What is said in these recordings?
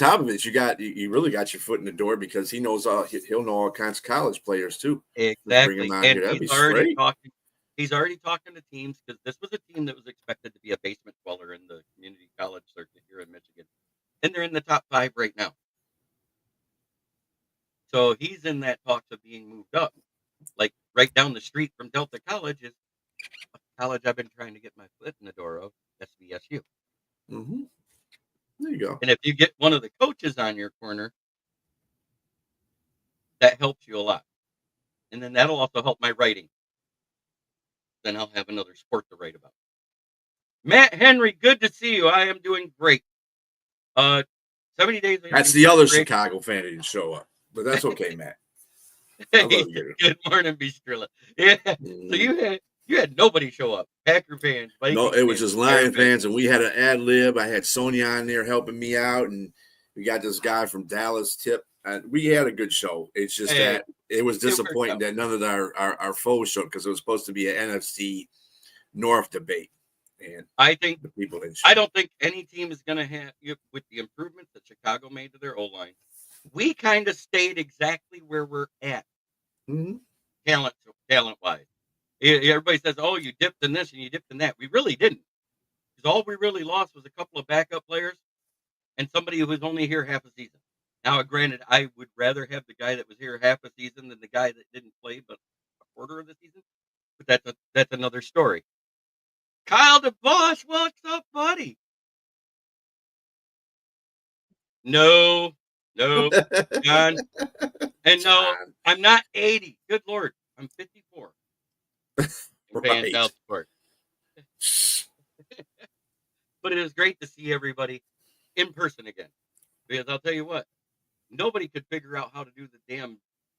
on top of it, you really got your foot in the door because he'll know all kinds of college players too. Just bring him Exactly. out And here. That'd be straight. he's already talking to teams because this was a team that was expected to be a basement dweller in the community college circuit here in Michigan. And they're in the top 5 right now. So he's in that talks of being moved up. Like right down the street from Delta College is a college I've been trying to get my foot in the door of, SVSU. Mm-hmm. There you go. And if you get one of the coaches on your corner, that helps you a lot. And then that'll also help my writing. Then I'll have another sport to write about. Matt Henry, good to see you. I am doing great. 70 days. That's the other Chicago fan that didn't show up, but that's okay, Matt. Hey, good morning, Bistrilla. Yeah. So you had nobody show up. Packer fans, Vikings no, it was fans, just Lion fans, and we had an ad lib. I had Sonia on there helping me out, and we got this guy from Dallas, Tip. We had a good show. It's just that it was disappointing that none of our foes showed because it was supposed to be an NFC North debate. And I think the people I don't think any team is going to have, with the improvements that Chicago made to their O-line, we kind of stayed exactly where we're at, talent-wise. Everybody says, oh, you dipped in this and you dipped in that. We really didn't. Because all we really lost was a couple of backup players and somebody who was only here half a season. Now, granted, I would rather have the guy that was here half a season than the guy that didn't play but a quarter of the season. But that's another story. Kyle DeBosch, what's up, buddy? No, John. And no, I'm not 80. Good Lord, I'm 54. Paying child support. But it was great to see everybody in person again. Because I'll tell you what, nobody could figure out how to do the damn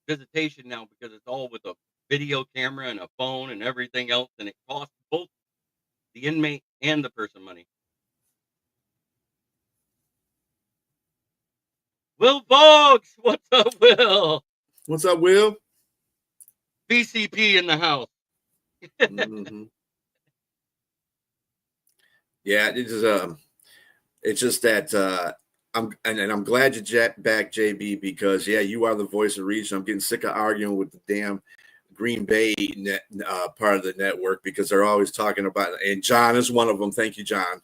visitation now because it's all with a video camera and a phone and everything else, and it costs both the inmate and the person money. Will Boggs, what's up, Will? What's up, Will? BCP in the house. Yeah, it's just that I'm glad you're back, JB, because you are the voice of reason. I'm getting sick of arguing with the damn Green Bay part of the network because they're always talking about it. And John is one of them. Thank you, John.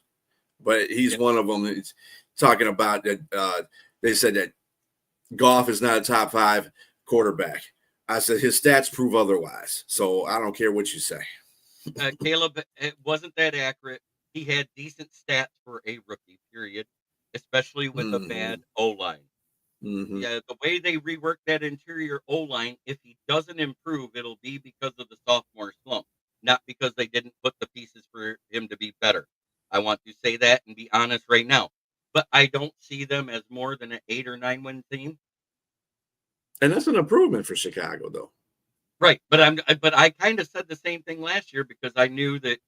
But he's one of them. It's talking about that. They said that Goff is not a top 5 quarterback. I said his stats prove otherwise. So I don't care what you say. Caleb, it wasn't that accurate. He had decent stats for a rookie, period, especially with a bad O-line. Yeah, the way they rework that interior O-line, if he doesn't improve, it'll be because of the sophomore slump, not because they didn't put the pieces for him to be better. I want to say that and be honest right now. But I don't see them as more than an 8 or 9 win team. And that's an improvement for Chicago, though. Right, but I kind of said the same thing last year because I knew that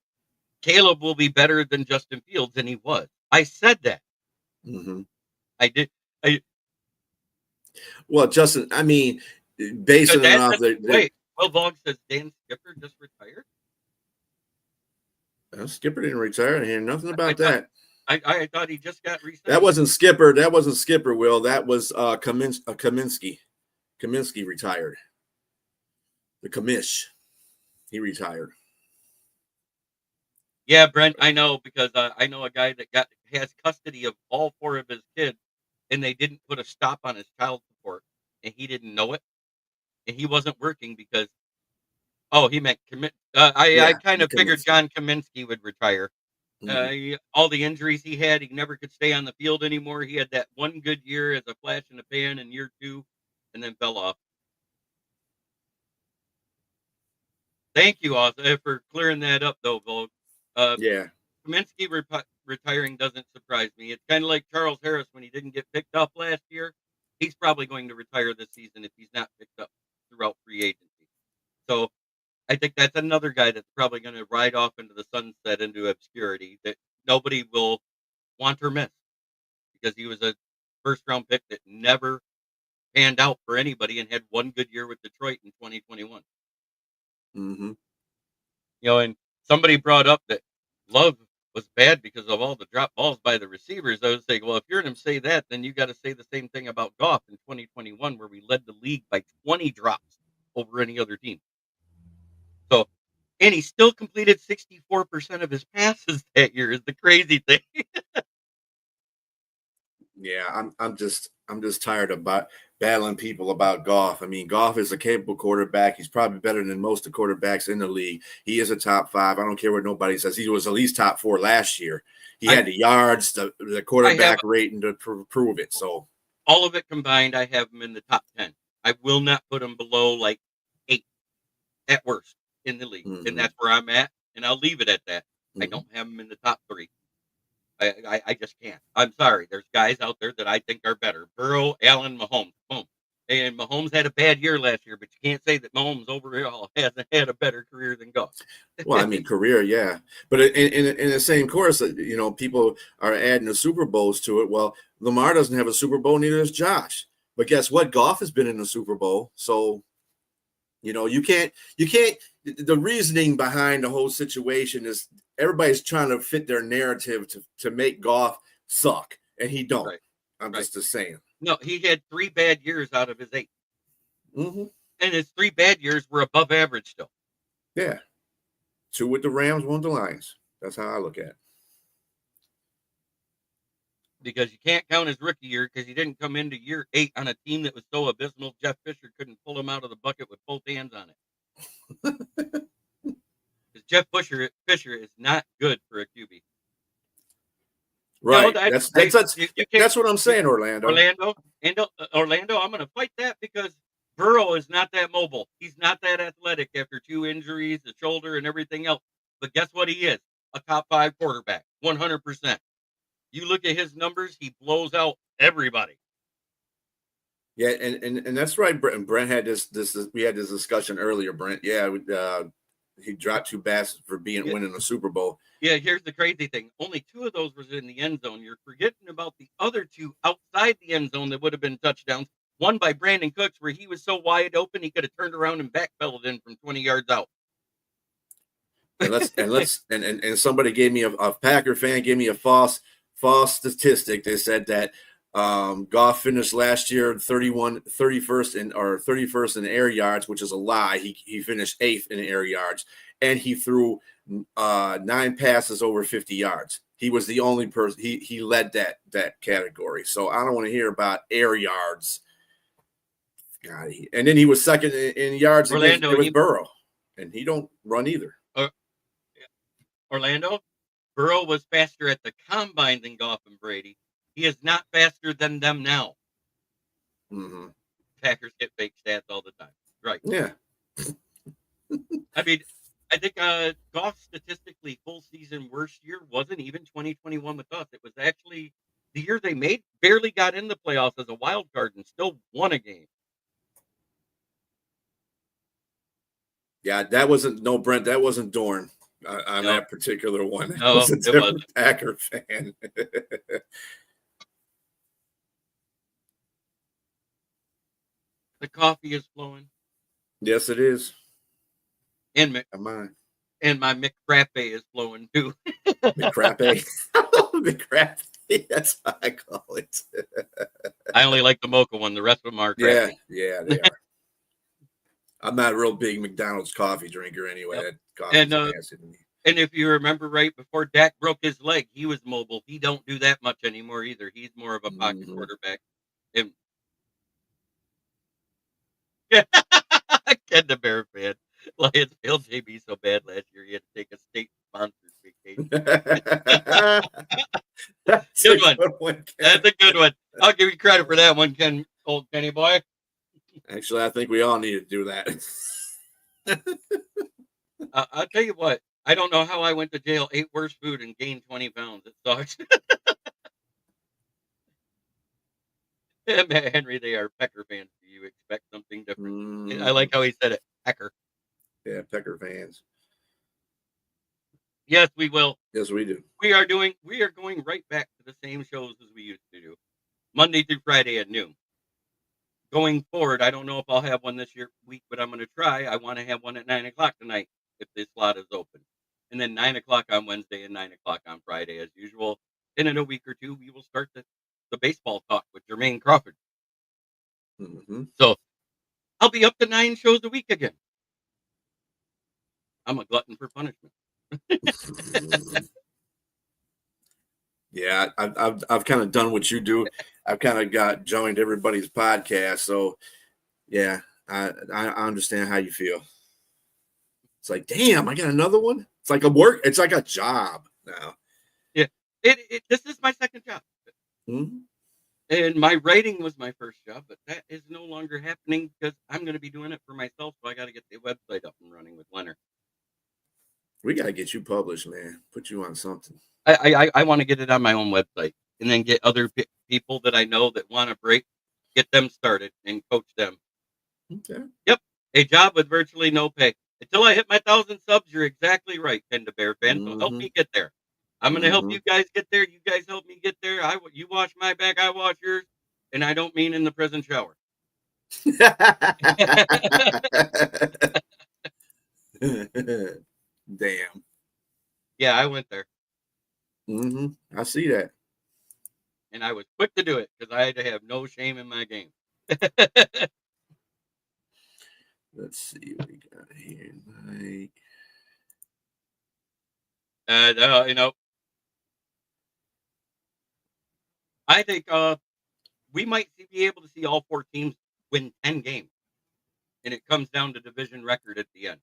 Caleb will be better than Justin Fields, and he was. I said that. I did. Well, Justin, I mean, basing it off the wait. Will Boggs says Dan Skipper just retired. Skipper didn't retire. I didn't hear nothing about that. I thought he just got resigned. That wasn't Skipper. That wasn't Skipper, Will. That was Kaminsky. Kaminsky retired. The commish. He retired. Yeah, Brent, I know because I know a guy that has custody of all 4 of his kids, and they didn't put a stop on his child support, and he didn't know it, and he wasn't working because he meant commit. I kind of figured John Kaminsky would retire. All the injuries he had, he never could stay on the field anymore. He had that one good year as a flash in the pan in year 2, and then fell off. Thank you, Oz, for clearing that up, though, Vogue. Kaminsky retiring doesn't surprise me. It's kind of like Charles Harris when he didn't get picked up last year. He's probably going to retire this season if he's not picked up throughout free agency. So I think that's another guy that's probably going to ride off into the sunset, into obscurity, that nobody will want or miss because he was a first-round pick that never panned out for anybody and had one good year with Detroit in 2021. And somebody brought up that Love was bad because of all the drop balls by the receivers. I was saying, well, if you're going to say that, then you got to say the same thing about Goff in 2021, where we led the league by 20 drops over any other team. So, and he still completed 64% of his passes that year is the crazy thing. Yeah, I'm just tired of battling people about Goff. I mean, Goff is a capable quarterback. He's probably better than most of the quarterbacks in the league. He is a top 5. I don't care what nobody says. He was at least top 4 last year. He had the yards, the quarterback rating to prove it. So all of it combined, I have him in the top 10. I will not put him below like 8 at worst in the league, and that's where I'm at. And I'll leave it at that. I don't have him in the top 3. I just can't. I'm sorry. There's guys out there that I think are better. Burrow, Allen, Mahomes. Boom. And Mahomes had a bad year last year, but you can't say that Mahomes overall hasn't had a better career than Goff. Well, I mean, career, yeah. But in the same course, you know, people are adding the Super Bowls to it. Well, Lamar doesn't have a Super Bowl, neither does Josh. But guess what? Goff has been in the Super Bowl. So, you know, you can't. The reasoning behind the whole situation is everybody's trying to fit their narrative to make Goff suck, and he don't. Right. I'm just saying. No, he had 3 bad years out of his 8. Mm-hmm. And his 3 bad years were above average still. Yeah. 2 with the Rams, 1 with the Lions. That's how I look at it. Because you can't count his rookie year because he didn't come into year 8 on a team that was so abysmal. Jeff Fisher couldn't pull him out of the bucket with both hands on it. Because Jeff Fisher is not good for a QB. Right. No, that's what I'm saying, Orlando. Orlando, I'm going to fight that because Burrow is not that mobile. He's not that athletic after 2 injuries, the shoulder and everything else. But guess what he is? A top 5 quarterback, 100%. You look at his numbers, he blows out everybody. Yeah, and that's right. Brent had this we had this discussion earlier, Brent. Yeah, he dropped 2 passes for winning the Super Bowl. Yeah, here's the crazy thing. Only 2 of those was in the end zone. You're forgetting about the other 2 outside the end zone that would have been touchdowns. One by Brandon Cooks, where he was so wide open he could have turned around and backpedaled in from 20 yards out. And somebody gave me a Packer fan gave me a false statistic. They said that Goff finished last year 31st in air yards, which is a lie. He finished 8th in air yards, and he threw 9 passes over 50 yards. He was the only person. He led that category. So I don't want to hear about air yards. God, and then he was second in yards against Burrow, and he don't run either. Orlando, Burrow was faster at the combine than Goff and Brady. He is not faster than them now. Mm-hmm. Packers get fake stats all the time. Right. Yeah. I mean, I think Goff's statistically full season worst year wasn't even 2021 with us. It was actually the year they barely got in the playoffs as a wild card and still won a game. Yeah, that wasn't Brent. That wasn't Dorn on that particular one. No, was a different Packer fan. The coffee is flowing. Yes, it is. And my McCrappe is flowing too. McCrappe. McCrappe. That's how I call it. I only like the mocha one. The rest of them are crappy. Yeah, they are. I'm not a real big McDonald's coffee drinker anyway. Yep. That coffee's nasty to me. And if you remember right, before Dak broke his leg, he was mobile. He don't do that much anymore either. He's more of a pocket quarterback. And Ken the Bear fan. Lions failed JB so bad last year he had to take a state-sponsored vacation. Good one. That's a good one. I'll give you credit for that one, old Kenny boy. Actually, I think we all need to do that. I'll tell you what. I don't know how I went to jail, ate worse food, and gained 20 pounds. It sucks. Henry, they are Pecker fans. Do you expect something different? I like how he said it. Pecker. Yeah, Pecker fans. Yes, we will. Yes, we do. We are going right back to the same shows as we used to do. Monday through Friday at noon. Going forward, I don't know if I'll have one this week, but I'm going to try. I want to have one at 9 o'clock tonight if this slot is open. and then 9 o'clock on Wednesday and 9 o'clock on Friday as usual. And in a week or two, we will start the baseball talk with Jermaine Crawford. Mm-hmm. So I'll be up to 9 shows a week again. I'm a glutton for punishment. Yeah, I've kind of done what you do. I've kind of joined everybody's podcast. So yeah, I understand how you feel. It's like, damn, I got another one. It's like it's like a job now. Yeah, this is my second job. Mm-hmm. And my writing was my first job, but that is no longer happening because I'm going to be doing it for myself. So I got to get the website up and running with Leonard. We got to get you published, man. Put you on something. I want to get it on my own website and then get other people that I know that want to break, get them started and coach them. Okay. Yep. A job with virtually no pay. Until I hit my 1,000 subs, you're exactly right, Panda Bear fan. So help me get there. I'm going to help you guys get there. You guys help me get there. You wash my back, I wash yours. And I don't mean in the prison shower. Damn. Yeah, I went there. Mm-hmm. I see that. And I was quick to do it because I had to have no shame in my game. Let's see what we got here. Like, I think we might be able to see all 4 teams win 10 games. And it comes down to division record at the end.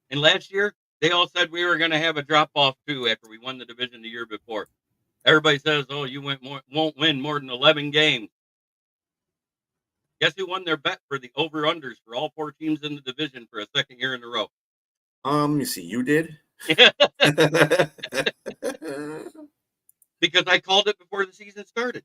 And last year, they all said we were going to have a drop-off, too, after we won the division the year before. Everybody says, oh, you won't win more than 11 games. Guess who won their bet for the over-unders for all 4 teams in the division for a second year in a row? let me see. You did? Because I called it before the season started.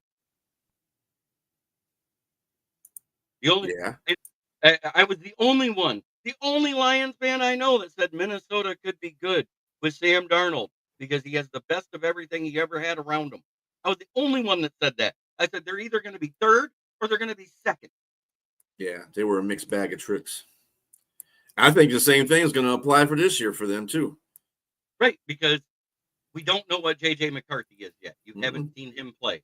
I was the only one, the only Lions fan I know that said Minnesota could be good with Sam Darnold because he has the best of everything he ever had around him. I was the only one that said that. I said they're either going to be third or they're going to be second. Yeah, they were a mixed bag of tricks. I think the same thing is going to apply for this year for them, too. Right, because we don't know what J.J. McCarthy is yet. You haven't seen him play.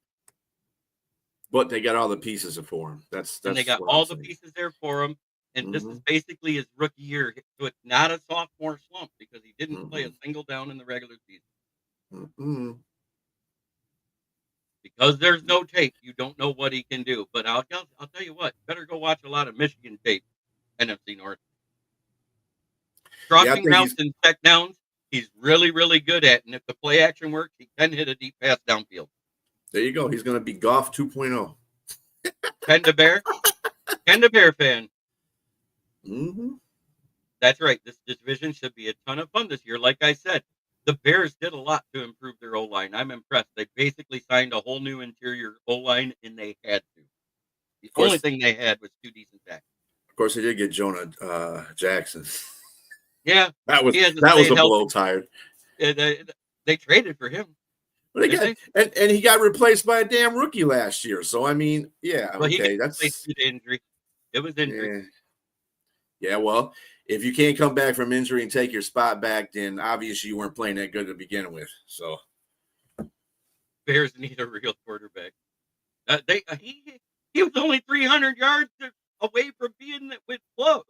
But they got all the pieces for him. And they got all the pieces there for him. And this is basically his rookie year. So it's not a sophomore slump because he didn't play a single down in the regular season. Because there's no tape, you don't know what he can do. But I'll tell you what, better go watch a lot of Michigan tape, NFC North. Crossing routes and check downs, he's really, really good at. And if the play action works, he can hit a deep pass downfield. There you go. He's going to be Goff 2.0. Panda Bear fan. That's right. This division should be a ton of fun this year. Like I said, the Bears did a lot to improve their O-line. I'm impressed. They basically signed a whole new interior O-line, and they had to. The only thing they had was 2 decent tackles. Of course, they did get Jonah Jackson. Yeah. That was a blow tired. They traded for him. But and he got replaced by a damn rookie last year. So, I mean, yeah. Well, okay, that's injury. It was injury. Yeah, well, if you can't come back from injury and take your spot back, then obviously you weren't playing that good to begin with. So Bears need a real quarterback. He was only 300 yards away from being with Love.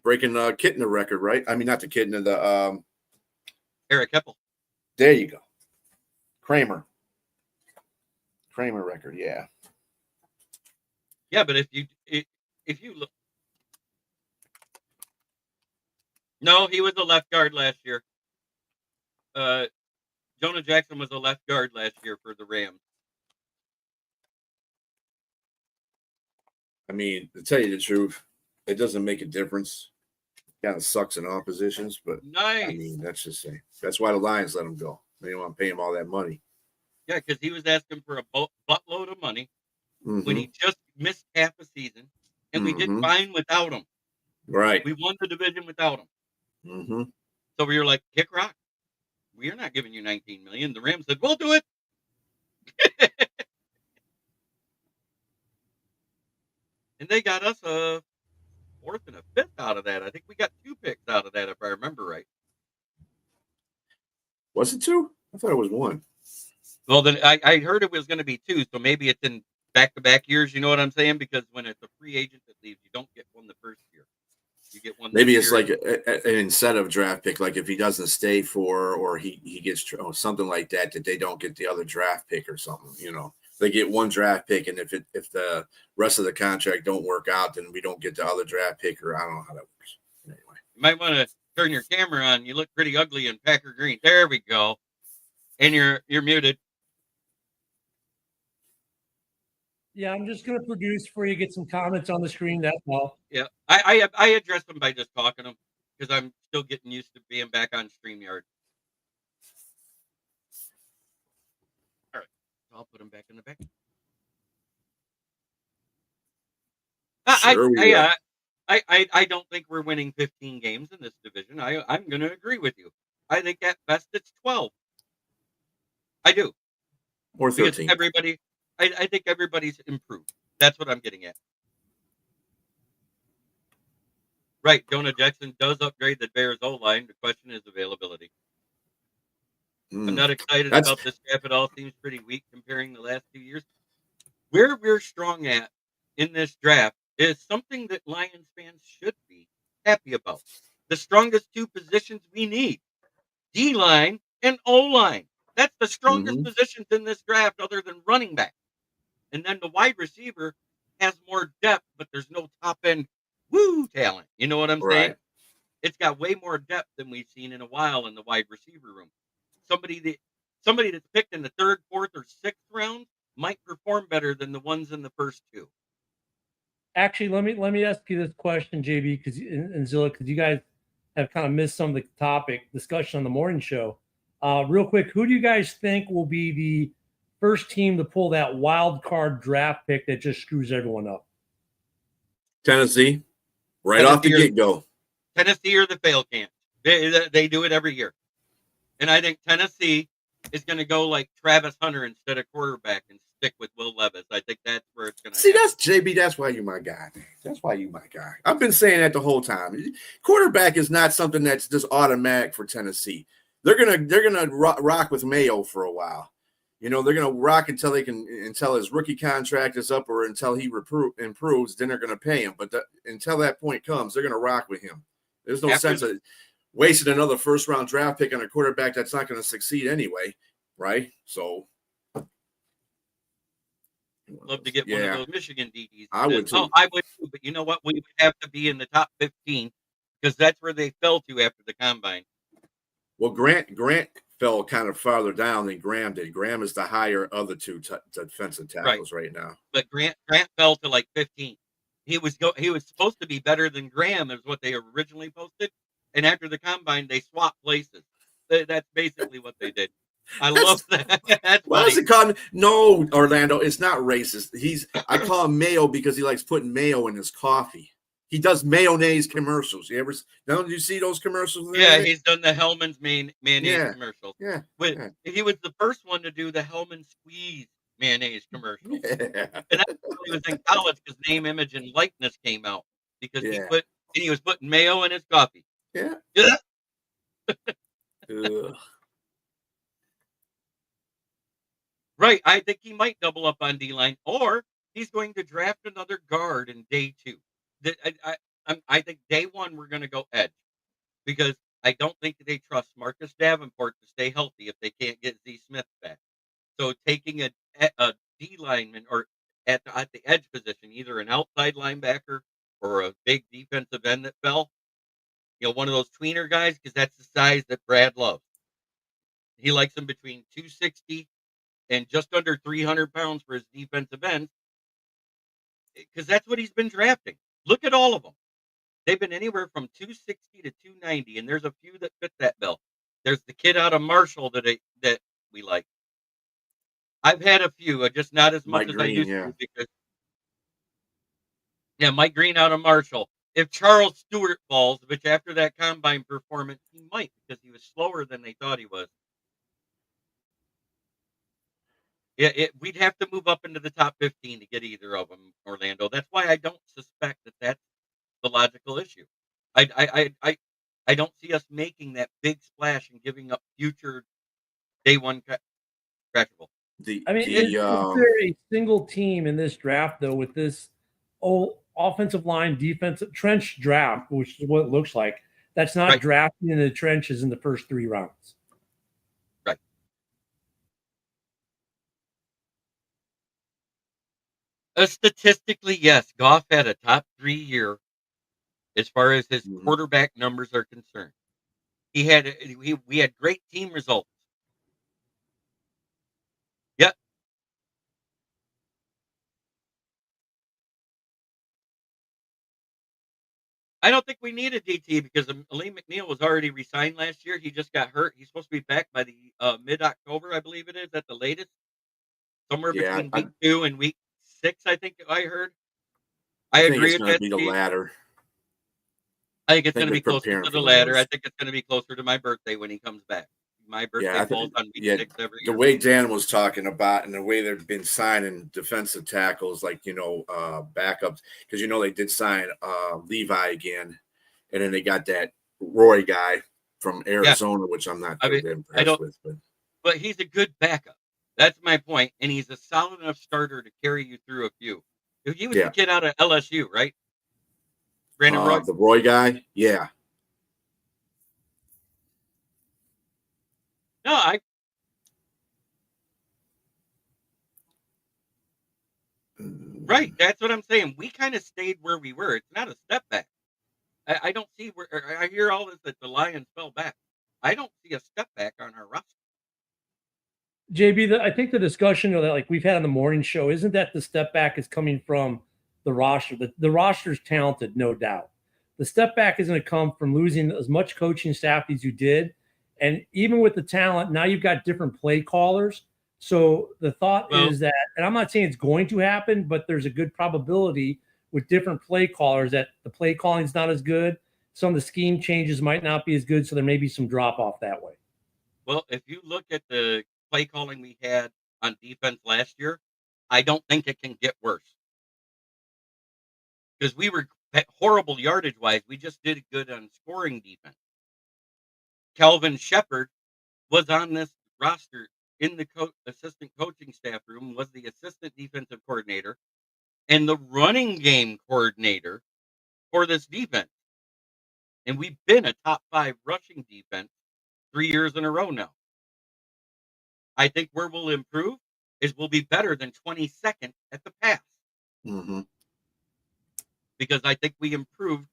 Breaking Kittner record, right? I mean, not the Kittner, the Eric Heppel. There you go. Kramer record, yeah. Yeah, but if you look, no, he was a left guard last year. Jonah Jackson was a left guard last year for the Rams. I mean, to tell you the truth, it doesn't make a difference. Kind of sucks in all positions, but nice. I mean, that's why the Lions let him go. They don't want to pay him all that money. Yeah, because he was asking for a buttload of money when he just missed half a season, and we did fine without him. Right. We won the division without him. So we were like, kick rock. We are not giving you $19 million. The Rams said, we'll do it. And they got us a 4th and a 5th out of that. I think we got 2 picks out of that, if I remember right. Was it 2? I thought it was 1. Well, then I heard it was going to be 2, so maybe it's in back-to-back years. You know what I'm saying? Because when it's a free agent that leaves, you don't get one the first year. You get one. Maybe it's like an incentive draft pick. Like if he doesn't stay for, or he gets something like that, that they don't get the other draft pick or something. You know, they get one draft pick, and if the rest of the contract don't work out, then we don't get the other draft pick. Or I don't know how that works. Anyway, you might want to turn your camera on. You look pretty ugly in Packer green. There we go. And you're muted. Yeah, I'm just going to produce for you, get some comments on the screen. That's all. Yeah, I address them by just talking them because I'm still getting used to being back on StreamYard. All right, I'll put them back in the back. I don't think we're winning 15 games in this division. I'm going to agree with you. I think at best it's 12. I do. Or 13. Because I think everybody's improved. That's what I'm getting at. Right. Jonah Jackson does upgrade the Bears O-line. The question is availability. I'm not excited about this draft at all. Seems pretty weak comparing the last 2 years. Where we're strong at in this draft is something that Lions fans should be happy about. The strongest 2 positions we need, D-line and O-line. That's the strongest positions in this draft other than running back. And then the wide receiver has more depth, but there's no top-end talent. You know what I'm saying? It's got way more depth than we've seen in a while in the wide receiver room. Somebody that's picked in the 3rd, 4th, or 6th round might perform better than the ones in the first 2. Actually, let me ask you this question, JB, and Zilla, because you guys have kind of missed some of the topic discussion on the morning show. Real quick, who do you guys think will be the first team to pull that wild card draft pick that just screws everyone up? Tennessee, off the get-go. Tennessee or the fail camp. They do it every year. And I think Tennessee is going to go like Travis Hunter instead of quarterback and stick with Will Levis. I think that's where it's going to happen. That's JB. That's why you my guy. That's why you my guy. I've been saying that the whole time. Quarterback is not something that's just automatic for Tennessee. They're gonna rock with Mayo for a while. You know, they're gonna rock until his rookie contract is up or until he improves. Then they're gonna pay him. But until that point comes, they're gonna rock with him. There's no sense of wasting another 1st-round draft pick on a quarterback that's not going to succeed anyway, right? So, love to get one of those Michigan DBs. I would too. I would too, but you know what? We would have to be in the top 15 because that's where they fell to after the combine. Well, Grant fell kind of farther down than Graham did. Graham is the higher of the 2 defensive tackles right now. But Grant fell to like 15. He was supposed to be better than Graham, is what they originally posted. And after the combine, they swapped places. That's basically what they did. I love that. What is it called? No, Orlando, it's not racist. I call him Mayo because he likes putting mayo in his coffee. He does mayonnaise commercials. Don't you see those commercials? Yeah, he's done the Hellman's mayonnaise commercials. Yeah. He was the first one to do the Hellman Squeeze mayonnaise commercial. Yeah. And that's when he was in college because Name, Image, and Likeness came out because he was putting mayo in his coffee. Yeah. Right. I think he might double up on D-line, or he's going to draft another guard in day 2. I think day 1 we're going to go edge because I don't think they trust Marcus Davenport to stay healthy if they can't get Z Smith back. So taking a D lineman or at the edge position, either an outside linebacker or a big defensive end that fell, one of those tweener guys, because that's the size that Brad loves. He likes them between 260 and just under 300 pounds for his defensive ends, because that's what he's been drafting. Look at all of them. They've been anywhere from 260 to 290, and there's a few that fit that bill. There's the kid out of Marshall that we like. I've had a few, just not as much as I used to. Because, Mike Green out of Marshall. If Charles Stewart falls, which after that combine performance, he might because he was slower than they thought he was. Yeah, we'd have to move up into the top 15 to get either of them, Orlando. That's why I don't suspect that that's the logical issue. I don't see us making that big splash and giving up future day one scratchable. Is there a single team in this draft, though, with this offensive line, defensive trench draft, which is what it looks like, that's not drafting in the trenches in the first 3 rounds? Right. Statistically, yes, Goff had a top 3 year as far as his quarterback numbers are concerned. We had great team results. Yep. I don't think we need a DT because Lee McNeil was already resigned last year. He just got hurt. He's supposed to be back by the mid-October, I believe it is, at the latest. Somewhere between week 2 and week 6, I think I heard. I agree it's going to be the latter. I think it's going to be closer to the latter. I think it's going to be closer to my birthday when he comes back. My birthday falls on week 6 every year. The way Dan was talking about and the way they've been signing defensive tackles, like, backups, because, they did sign Levi again, and then they got that Roy guy from Arizona, which I'm not impressed with. But he's a good backup. That's my point, and he's a solid enough starter to carry you through a few. He was the kid out of LSU, right? Brandon Roy? The Roy guy? Yeah. No, Right, that's what I'm saying. We kind of stayed where we were. It's not a step back. I don't see where I hear all this that the Lions fell back. I don't see a step back on our roster. JB, I think the discussion that like we've had on the morning show isn't that the step back is coming from the roster. The roster's talented, no doubt. The step back is going to come from losing as much coaching staff as you did, and even with the talent, now you've got different play callers. So the thought is that, and I'm not saying it's going to happen, but there's a good probability with different play callers that the play calling is not as good. Some of the scheme changes might not be as good, so there may be some drop off that way. Well, if you look at the play calling we had on defense last year, I don't think it can get worse. Because we were horrible yardage wise. We just did good on scoring defense. Calvin Shepard was on this roster in the assistant coaching staff room, was the assistant defensive coordinator and the running game coordinator for this defense. And we've been a top 5 rushing defense 3 years in a row now. I think where we'll improve is we'll be better than 22nd at the pass. Mm-hmm. Because I think we improved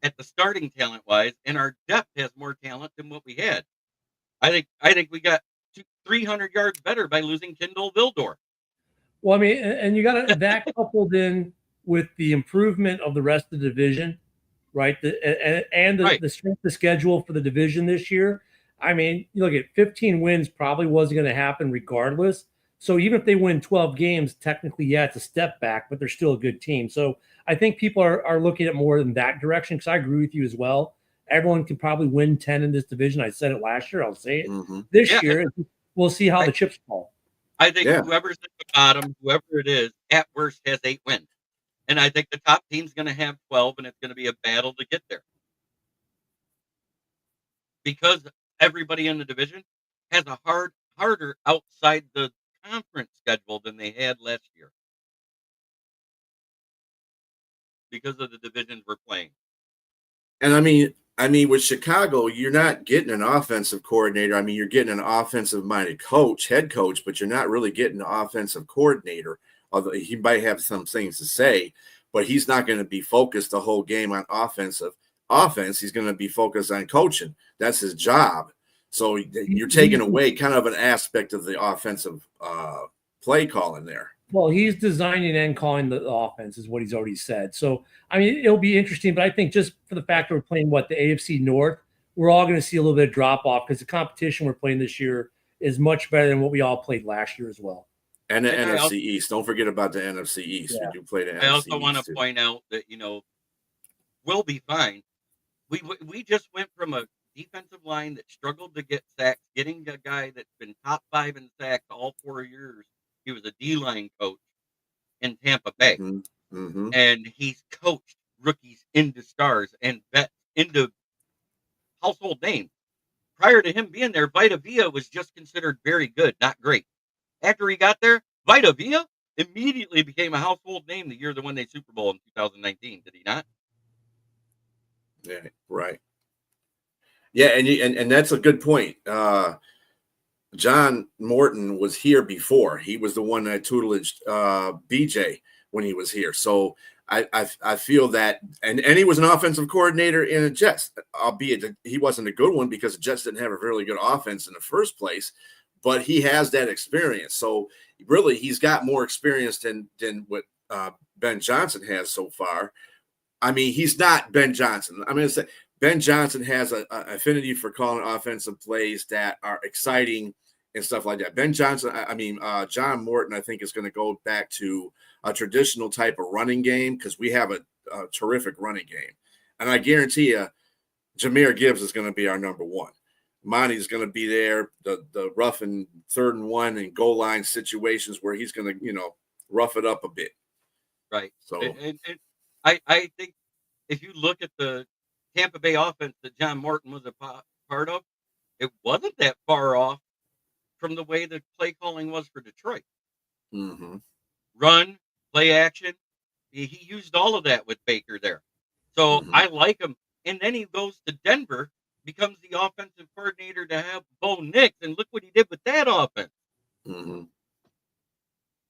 at the starting talent wise, and our depth has more talent than what we had. I think we got 300 yards better by losing Kendall Vildor. Well, I mean, and you got that coupled in with the improvement of the rest of the division, right? The strength of schedule for the division this year. I mean, you look at 15 wins probably wasn't going to happen regardless. So even if they win 12 games, technically, it's a step back, but they're still a good team. So I think people are looking at more in that direction because I agree with you as well. Everyone can probably win 10 in this division. I said it last year. I'll say it this year. We'll see how the chips fall. I think whoever's at the bottom, whoever it is, at worst has 8 wins. And I think the top team's going to have 12, and it's going to be a battle to get there. Because everybody in the division has a harder outside the conference schedule than they had last year. Because of the divisions we're playing. And I mean, with Chicago, you're not getting an offensive coordinator. I mean, you're getting an offensive-minded head coach, but you're not really getting an offensive coordinator. Although he might have some things to say, but he's not going to be focused the whole game on offense. He's going to be focused on coaching. That's his job. So you're taking away kind of an aspect of the offensive play calling there. Well, he's designing and calling the offense is what he's already said. So, I mean, it'll be interesting, but I think just for the fact that we're playing, the AFC North, we're all going to see a little bit of drop-off because the competition we're playing this year is much better than what we all played last year as well. And the NFC East. Don't forget about the NFC East. Yeah. We do play the NFC East. I also want to point out that, we'll be fine. We just went from a defensive line that struggled to get sacks, getting a guy that's been top 5 in sacks all 4 years. He was a D-line coach in Tampa Bay. Mm-hmm. And he's coached rookies into stars and vets into household names. prior to him being there, Vita Vea was just considered very good, not great. After he got there, Vita Vea immediately became a household name the year they won the Super Bowl in 2019. Did he not? Yeah, right. Yeah, and that's a good point. John Morton was here before. He was the one that tutelaged BJ when he was here. So I feel that, and he was an offensive coordinator in the Jets, albeit he wasn't a good one because the Jets didn't have a really good offense in the first place, but he has that experience. So really, he's got more experience than what Ben Johnson has so far. I mean, he's not Ben Johnson. I'm going to say Ben Johnson has an affinity for calling offensive plays that are exciting and stuff like that. Ben Johnson, John Morton, I think is going to go back to a traditional type of running game because we have a terrific running game. And I guarantee you, Jahmyr Gibbs is going to be our number one. Monty's going to be there, the rough and 3rd and 1 and goal line situations where he's going to, rough it up a bit. Right. So and I think if you look at the Tampa Bay offense that John Morton was a part of, it wasn't that far off from the way the play calling was for Detroit. Mm-hmm. Run, play action. He used all of that with Baker there. So I like him. And then he goes to Denver, becomes the offensive coordinator to have Bo Nix, and look what he did with that offense. Mm-hmm.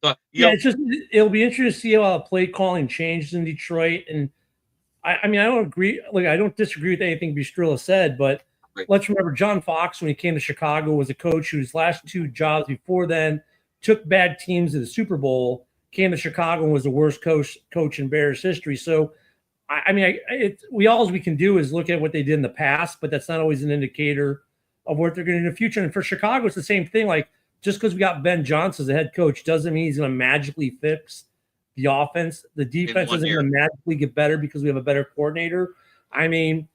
So, it'll be interesting to see how play calling changed in Detroit. And I don't agree. Like, I don't disagree with anything Bistrilla said, but let's remember John Fox, when he came to Chicago, was a coach whose last 2 jobs before then took bad teams to the Super Bowl, came to Chicago and was the worst coach in Bears history. So, all we can do is look at what they did in the past, but that's not always an indicator of what they're going to do in the future. And for Chicago, it's the same thing. Like, just because we got Ben Johnson as a head coach doesn't mean he's going to magically fix the offense. The defense isn't going to magically get better because we have a better coordinator. I mean,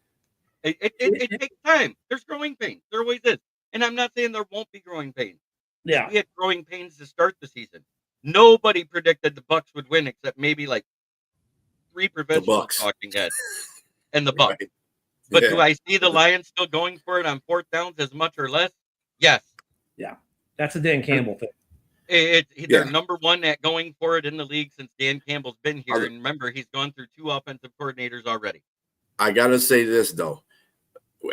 it takes time. There's growing pains. There always is. And I'm not saying there won't be growing pains. Yeah. We had growing pains to start the season. Nobody predicted the Bucs would win except maybe like 3 professional talking heads and the Bucs. Right. But do I see the Lions still going for it on 4th downs as much or less? Yes. Yeah. That's a Dan Campbell thing. They're number 1 at going for it in the league since Dan Campbell's been here. And remember, he's gone through 2 offensive coordinators already. I got to say this, though.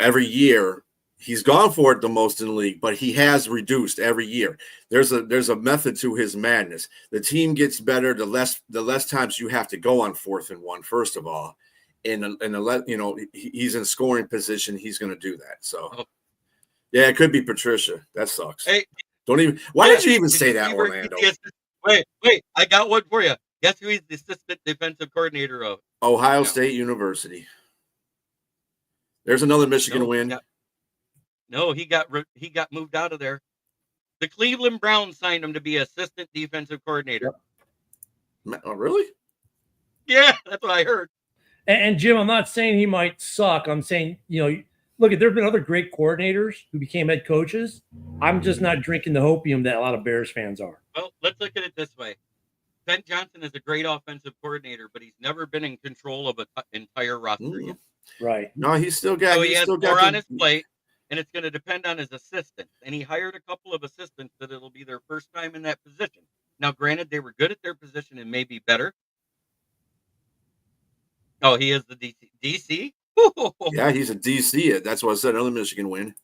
Every year, he's gone for it the most in the league, but he has reduced every year. There's a method to his madness. The team gets better the less times you have to go on 4th and 1, first of all. And he's in scoring position. He's going to do that. So, yeah, it could be Patricia. That sucks. Hey. Why did you even say that, Orlando? Wait, I got one for you. Guess who he's the assistant defensive coordinator of? Ohio State University. There's another Michigan win. He got moved out of there. The Cleveland Browns signed him to be assistant defensive coordinator. Yep. Oh, really? Yeah, that's what I heard. And Jim, I'm not saying he might suck. I'm saying, look, there have been other great coordinators who became head coaches. I'm just not drinking the opium that a lot of Bears fans are. Well, let's look at it this way. Ben Johnson is a great offensive coordinator, but he's never been in control of an entire roster yet. Right. No, he has more on his plate, and it's going to depend on his assistants. And he hired a couple of assistants that it'll be their first time in that position. Now, granted, they were good at their position and maybe better. Oh, he is the DC? Yeah, he's a DC. That's what I said. Another Michigan win.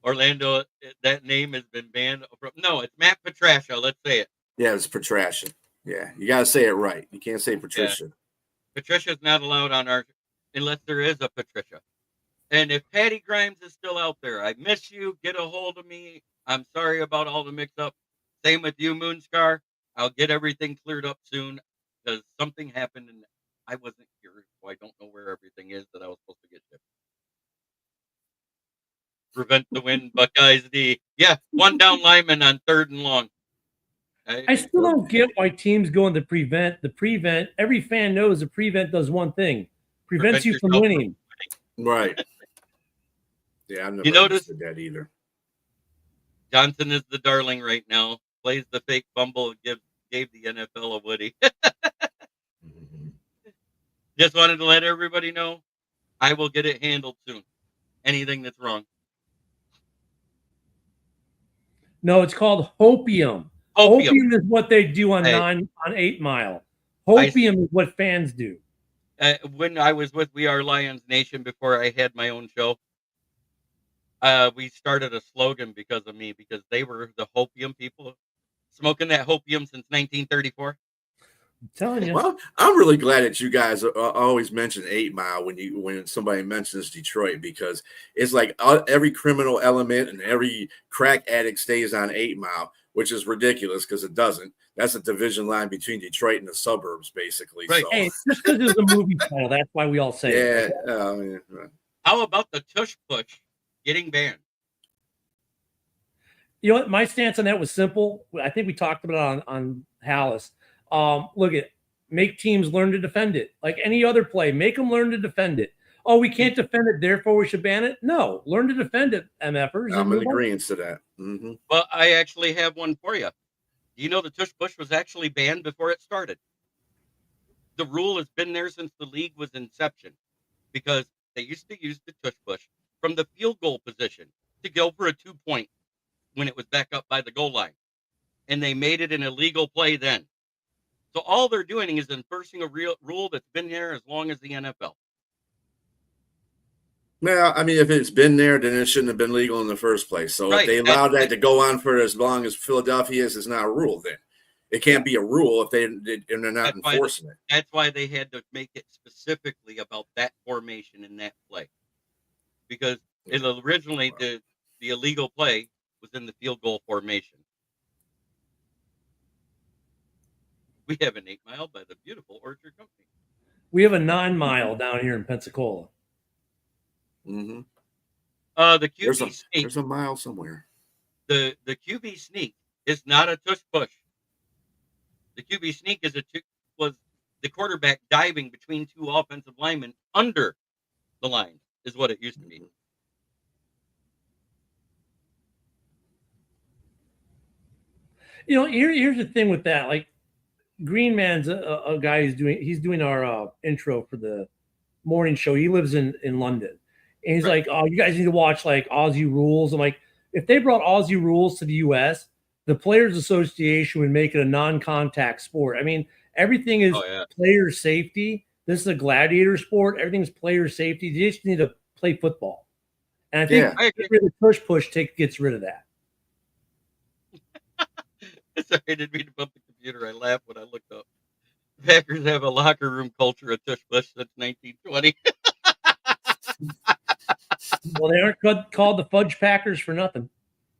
Orlando, that name has been banned. No, it's Matt Patricia. Let's say it. Yeah, it's Patricia. Yeah, you got to say it right. You can't say Patricia. Yeah. Patricia's not allowed on our, unless there is a Patricia. And if Patty Grimes is still out there, I miss you. Get a hold of me. I'm sorry about all the mix-up. Same with you, Moonscar. I'll get everything cleared up soon because something happened and I wasn't here, so I don't know where everything is that I was supposed to get shipped. Prevent the win, Buckeyes D. Yeah, 1 down lineman on 3rd and long. I still don't get why teams go into prevent. The prevent, every fan knows the prevent does one thing. Prevents you from winning. Right. Yeah, I've never understood that either. Johnson is the darling right now. Plays the fake fumble and gave the NFL a Woody. Just wanted to let everybody know I will get it handled soon. anything that's wrong. No, it's called hopium. Hopium is what they do on 8 Mile. Hopium is what fans do. When I was with We Are Lions Nation before I had my own show, we started a slogan because of me, because they were the hopium people, smoking that hopium since 1934. I'm telling you. Well, I'm really glad that you guys always mention 8 Mile when somebody mentions Detroit, because it's like every criminal element and every crack addict stays on 8 Mile, which is ridiculous because it doesn't. That's a division line between Detroit and the suburbs, basically. Right. So. Hey, just because it was a movie title, that's why we all say it. Yeah. How about the tush push getting banned? You know what? My stance on that was simple. I think we talked about it on Hallis. Look at make teams learn to defend it. Like any other play, make them learn to defend it. Oh, we can't defend it, therefore we should ban it. No, learn to defend it, MFers. I'm in agreement to that. Mm-hmm. Well, I actually have one for you. You know, the tush push was actually banned before it started. The rule has been there since the league was inception, because they used to use the tush push from the field goal position to go for a 2-point when it was back up by the goal line. And they made it an illegal play then. So all they're doing is enforcing a real rule that's been there as long as the NFL. Well, I mean, if it's been there, then it shouldn't have been legal in the first place. So if they allowed that to go on for as long as Philadelphia is, it's not a rule then. It can't be a rule if they're not enforcing it. That's why they had to make it specifically about that formation in that play. Because originally the illegal play was in the field goal formation. We have an 8 Mile by the beautiful Orchard Company. We have a 9 Mile down here in Pensacola. Mm-hmm. The QB sneak. There's a mile somewhere. The QB sneak is not a tush push. The QB sneak was the quarterback diving between two offensive linemen under the line, is what it used to be. You know, here's the thing with that. Like, Green Man's a guy he's doing our intro for the morning show. He lives in London. And he's like, oh, you guys need to watch like Aussie Rules. I'm like, if they brought Aussie Rules to the US, the Players Association would make it a non-contact sport. I mean, everything is player safety. This is a gladiator sport. Everything's player safety. You just need to play football. And I think the push gets rid of that. Sorry, I didn't mean to bump the computer. I laughed when I looked up. Packers have a locker room culture of tush push since 1920. Well, they aren't called the Fudge Packers for nothing.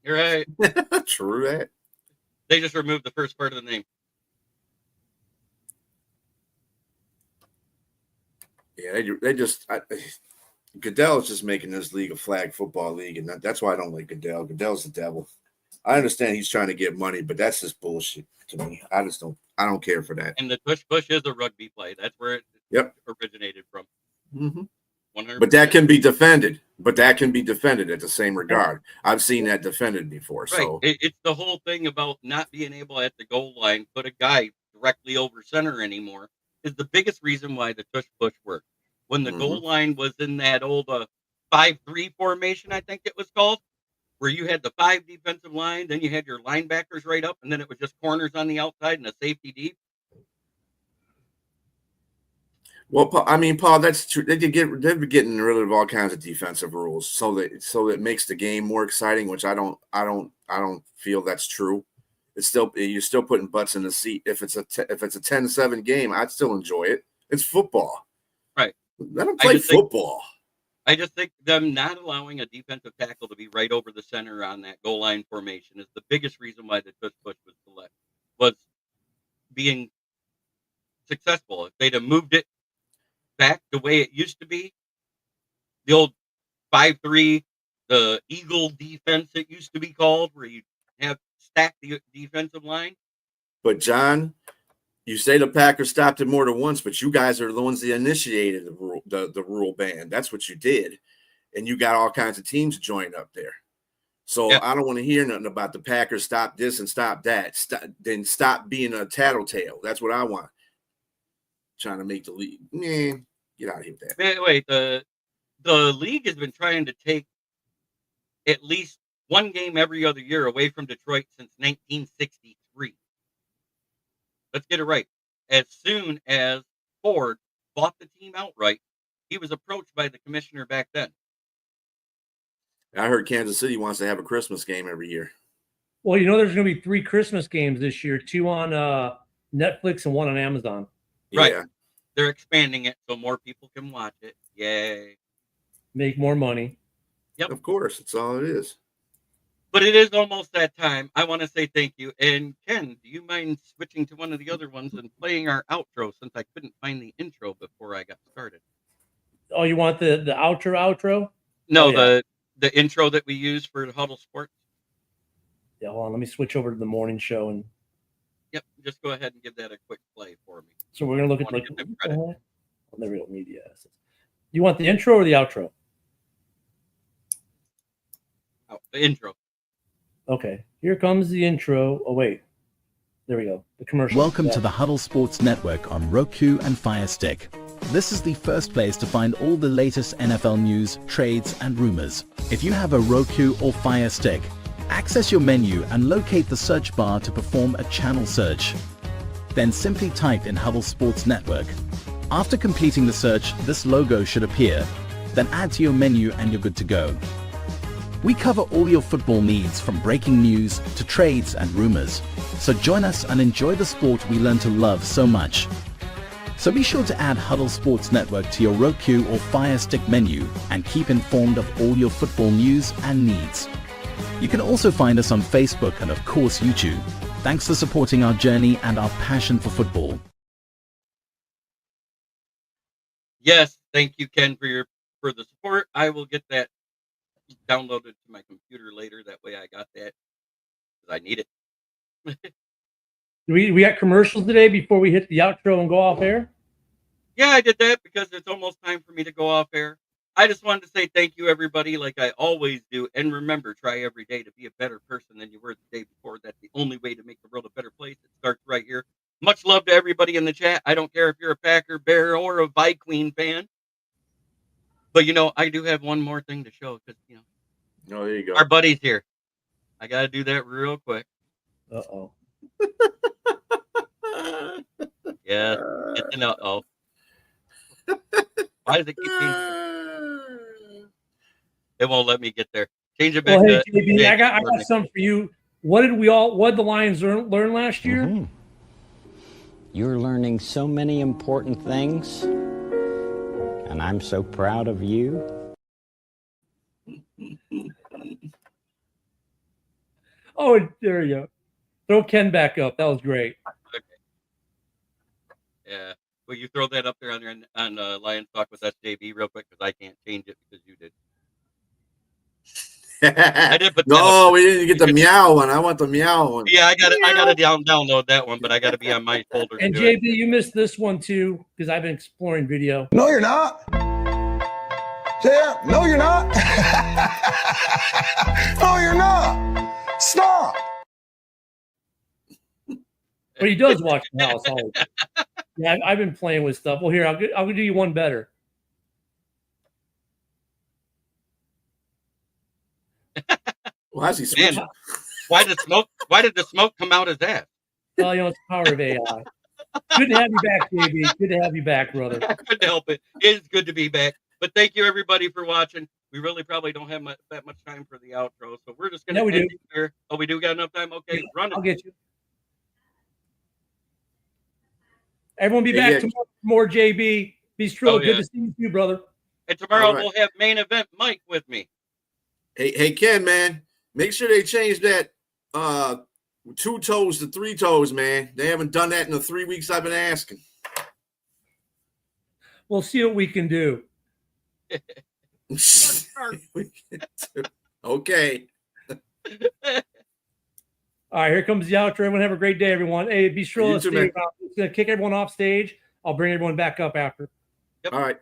You're right. True that. They just removed the first part of the name. Yeah, they just Goodell is just making this league a flag football league, and that's why I don't like Goodell. Goodell's the devil. I understand he's trying to get money, but that's just bullshit to me. I don't care for that. And the tush push is a rugby play. That's where it originated from. Mm-hmm. 100%. But that can be defended. At the same regard. I've seen that defended before. Right. So it's the whole thing about not being able at the goal line put a guy directly over center anymore is the biggest reason why the tush push worked. When the goal line was in that old 5-3 formation, I think it was called, where you had the 5 defensive line, then you had your linebackers right up, and then it was just corners on the outside and a safety deep. Well, Paul, that's true. They've been getting rid of all kinds of defensive rules, so that it makes the game more exciting. Which I don't feel that's true. You're still putting butts in the seat. If it's a 10-7 game, I'd still enjoy it. It's football, right? Let them play football. I just think them not allowing a defensive tackle to be right over the center on that goal line formation is the biggest reason why the tush push was being successful. If they'd have moved it back the way it used to be, the old 5-3, the Eagle defense it used to be called, where you have stacked the defensive line. But John, you say the Packers stopped it more than once, but you guys are the ones that initiated the rule ban. That's what you did, and you got all kinds of teams joined up there. So I don't want to hear nothing about the Packers stop this and stop that. Then stop being a tattletale. That's what I want. Trying to make the league. Get out of here with that. Wait, the league has been trying to take at least one game every other year away from Detroit since 1963. Let's get it right. As soon as Ford bought the team outright, he was approached by the commissioner back then. I heard Kansas City wants to have a Christmas game every year. Well, there's going to be 3 Christmas games this year, 2 on Netflix and 1 on Amazon. Right. Yeah. They're expanding it so more people can watch it. Yay. Make more money. Yep. Of course. That's all it is. But it is almost that time. I want to say thank you. And Ken, do you mind switching to one of the other ones and playing our outro since I couldn't find the intro before I got started? Oh, you want the outro? No, Oh, yeah. the intro that we use for Huddle Sports. Yeah, hold on. Let me switch over to the morning show. And yep, just go ahead and give that a quick play for me. so we're going to look at oh, there we go, media assets. You want the intro or the outro? Oh, the intro. Okay, here comes the intro. Oh, wait. There we go. The commercial. Welcome to the Huddle Sports Network on Roku and Fire Stick. This is the first place to find all the latest NFL news, trades, and rumors. If you have a Roku or Fire Stick, access your menu and locate the search bar to perform a channel search. Then simply type in Huddle Sports Network. After completing the search, this logo should appear. Then add to your menu and you're good to go. We cover all your football needs from breaking news to trades and rumors. So join us and enjoy the sport we learn to love so much. So be sure to add Huddle Sports Network to your Roku or Fire Stick menu and keep informed of all your football news and needs. You can also find us on Facebook and of course YouTube. Thanks for supporting our journey and our passion for football. Yes, thank you, Ken, for the support. I will get that downloaded to my computer later. That way I got that because I need it. We got commercials today before we hit the outro and go off air? Yeah, I did that because it's almost time for me to go off air. I just wanted to say thank you, everybody, like I always do. And remember, try every day to be a better person than you were the day before. That's the only way to make the world a better place. It starts right here. Much love to everybody in the chat. I don't care if you're a Packer, Bear, or a Vi-Queen fan. But, I do have one more thing to show because, Oh, there you go. Our buddy's here. I got to do that real quick. Uh-oh. Yeah, it's an uh-oh. Why does it keep changing? It won't let me get there. Change it back. Well, hey, JB, I got something for you. What did the Lions learn last year? Mm-hmm. You're learning so many important things, and I'm so proud of you. Oh, there you go. Throw Ken back up. That was great. Okay. Yeah. Will you throw that up there on Lions Talk with SJB real quick because I can't change it because you did. I did, but no, we didn't get the meow one. I want the meow one. Yeah, I got to download that one, but I got to be on my folder. And JB, you missed this one too because I've been exploring video. No, you're not. Yeah, no, you're not. No, you're not. Stop. But he does watch the house. Yeah, I've been playing with stuff. Well, here, I'll do you one better. Why is he switching? Man, why did the smoke come out as that? Well, it's the power of AI. Good to have you back, JB. Good to have you back, brother. I couldn't help it. It is good to be back. But thank you, everybody, for watching. We really probably don't have that much time for the outro, so we're just going to end it here. Oh, we do got enough time? Okay, run it. I'll get you. Everyone be back tomorrow for more JB. Be true. Good to see you, brother. And tomorrow we'll have main event Mike with me. Hey, Ken, man, make sure they change that 2 toes to 3 toes, man. They haven't done that in the 3 weeks I've been asking. We'll see what we can do. Okay. All right, here comes the outro. Everyone have a great day, everyone. Hey, be sure to kick everyone off stage. I'll bring everyone back up after. All right.